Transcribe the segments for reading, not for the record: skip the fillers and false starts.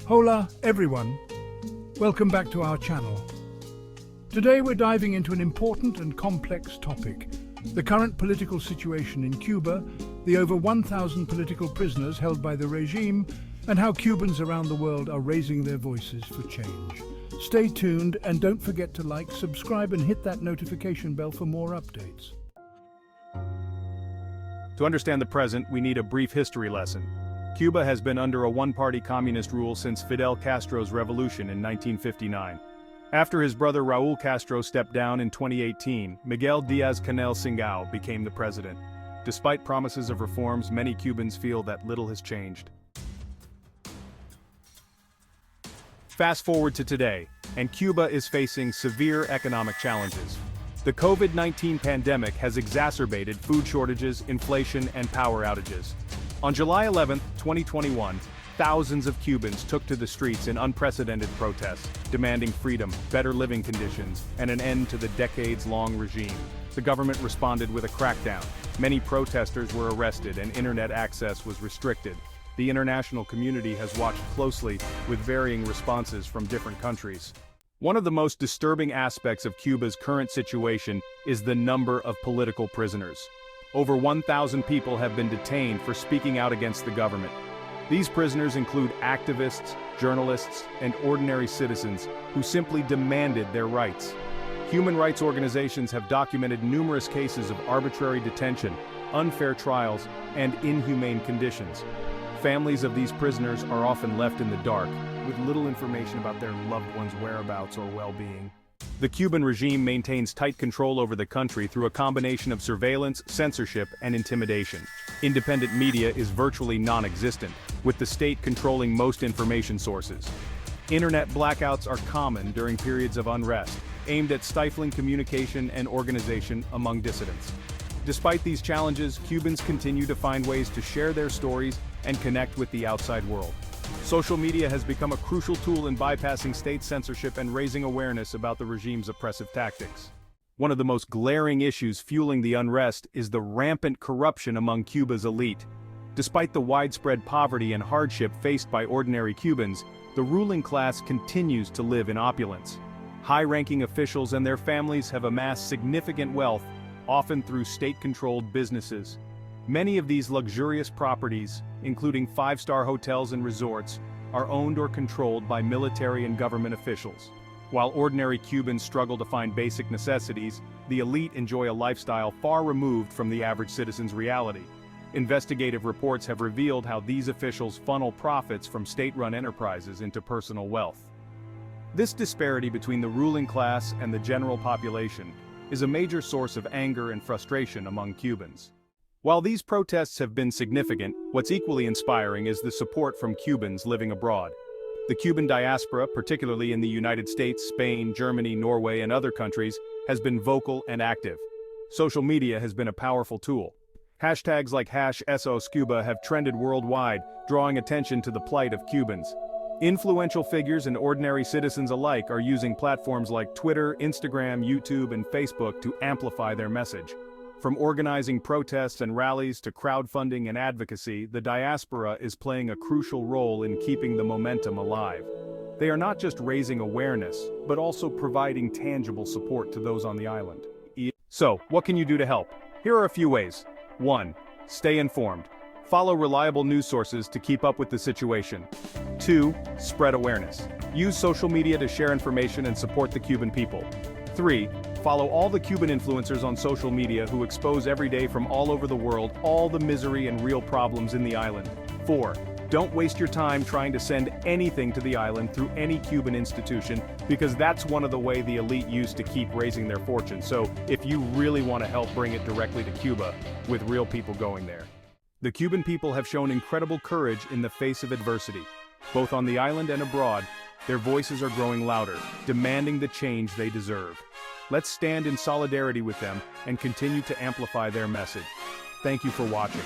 Hola everyone, welcome back to our channel. Today we're diving into an important and complex topic, the current political situation in Cuba, the over 1,000 political prisoners held by the regime, and how Cubans around the world are raising their voices for change. Stay tuned and don't forget to like, subscribe and hit that notification bell for more updates. To understand the present, we need a brief history lesson. Cuba has been under a one-party communist rule since Fidel Castro's revolution in 1959. After his brother Raúl Castro stepped down in 2018, Miguel Díaz-Canel Singao became the president. Despite promises of reforms, many Cubans feel that little has changed. Fast forward to today, and Cuba is facing severe economic challenges. The COVID-19 pandemic has exacerbated food shortages, inflation, and power outages. On July 11, 2021, thousands of Cubans took to the streets in unprecedented protests, demanding freedom, better living conditions, and an end to the decades-long regime. The government responded with a crackdown. Many protesters were arrested and internet access was restricted. The international community has watched closely, with varying responses from different countries. One of the most disturbing aspects of Cuba's current situation is the number of political prisoners. Over 1,000 people have been detained for speaking out against the government. These prisoners include activists, journalists, and ordinary citizens who simply demanded their rights. Human rights organizations have documented numerous cases of arbitrary detention, unfair trials, and inhumane conditions. Families of these prisoners are often left in the dark, with little information about their loved ones' whereabouts or well-being. The Cuban regime maintains tight control over the country through a combination of surveillance, censorship, and intimidation. Independent media is virtually non-existent, with the state controlling most information sources. Internet blackouts are common during periods of unrest, aimed at stifling communication and organization among dissidents. Despite these challenges, Cubans continue to find ways to share their stories and connect with the outside world. Social media has become a crucial tool in bypassing state censorship and raising awareness about the regime's oppressive tactics. One of the most glaring issues fueling the unrest is the rampant corruption among Cuba's elite. Despite the widespread poverty and hardship faced by ordinary Cubans, the ruling class continues to live in opulence. High-ranking officials and their families have amassed significant wealth, often through state-controlled businesses. Many of these luxurious properties, including five-star hotels and resorts, are owned or controlled by military and government officials. While ordinary Cubans struggle to find basic necessities, the elite enjoy a lifestyle far removed from the average citizen's reality. Investigative reports have revealed how these officials funnel profits from state-run enterprises into personal wealth. This disparity between the ruling class and the general population is a major source of anger and frustration among Cubans. While these protests have been significant, what's equally inspiring is the support from Cubans living abroad. The Cuban diaspora, particularly in the United States, Spain, Germany, Norway, and other countries, has been vocal and active. Social media has been a powerful tool. Hashtags like #SOSCuba have trended worldwide, drawing attention to the plight of Cubans. Influential figures and ordinary citizens alike are using platforms like Twitter, Instagram, YouTube, and Facebook to amplify their message. From organizing protests and rallies to crowdfunding and advocacy, the diaspora is playing a crucial role in keeping the momentum alive. They are not just raising awareness, but also providing tangible support to those on the island. So, what can you do to help? Here are a few ways. 1. Stay informed. Follow reliable news sources to keep up with the situation. 2. Spread awareness. Use social media to share information and support the Cuban people. 3. Follow all the Cuban influencers on social media who expose every day from all over the world all the misery and real problems in the island. 4. Don't waste your time trying to send anything to the island through any Cuban institution, because that's one of the ways the elite used to keep raising their fortune. So, if you really want to help, bring it directly to Cuba, with real people going there. The Cuban people have shown incredible courage in the face of adversity. Both on the island and abroad, their voices are growing louder, demanding the change they deserve. Let's stand in solidarity with them and continue to amplify their message. Thank you for watching.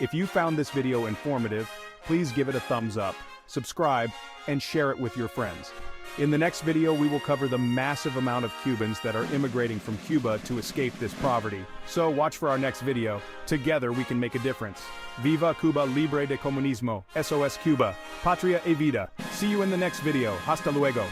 If you found this video informative, please give it a thumbs up, subscribe, and share it with your friends. In the next video, we will cover the massive amount of Cubans that are immigrating from Cuba to escape this poverty. So watch for our next video. Together we can make a difference. Viva Cuba libre de comunismo. SOS Cuba. Patria e vida. See you in the next video. Hasta luego.